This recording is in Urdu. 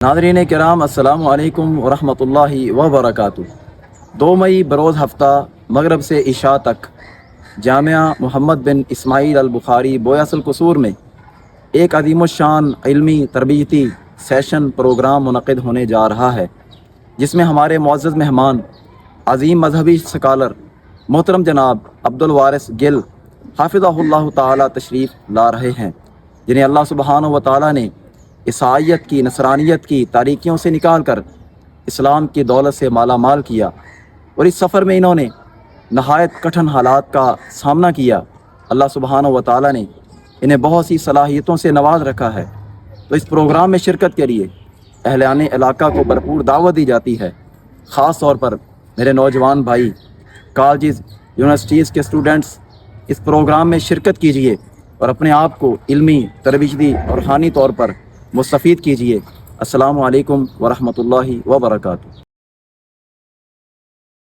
ناظرین کرام السلام علیکم ورحمۃ اللہ وبرکاتہ۔ 2 مئی بروز ہفتہ مغرب سے عشاء تک جامعہ محمد بن اسماعیل البخاری بویس القصور میں ایک عظیم الشان علمی تربیتی سیشن پروگرام منعقد ہونے جا رہا ہے، جس میں ہمارے معزز مہمان عظیم مذہبی سکالر محترم جناب عبدالوارث گل حافظہ اللہ تعالی تشریف لا رہے ہیں، جنہیں اللہ سبحانہ و تعالی نے عیسائیت کی، نصرانیت کی تاریکیوں سے نکال کر اسلام کی دولت سے مالا مال کیا، اور اس سفر میں انہوں نے نہایت کٹھن حالات کا سامنا کیا۔ اللہ سبحانہ و تعالی نے انہیں بہت سی صلاحیتوں سے نواز رکھا ہے، تو اس پروگرام میں شرکت کے لیے اہلِ علاقہ کو بھرپور دعوت دی جاتی ہے۔ خاص طور پر میرے نوجوان بھائی، کالجز، یونیورسٹیز کے اسٹوڈنٹس اس پروگرام میں شرکت کیجیے اور اپنے آپ کو علمی، تربیتی اور روحانی طور پر مستفید کیجیے۔ السلام علیکم ورحمۃ اللہ وبرکاتہ۔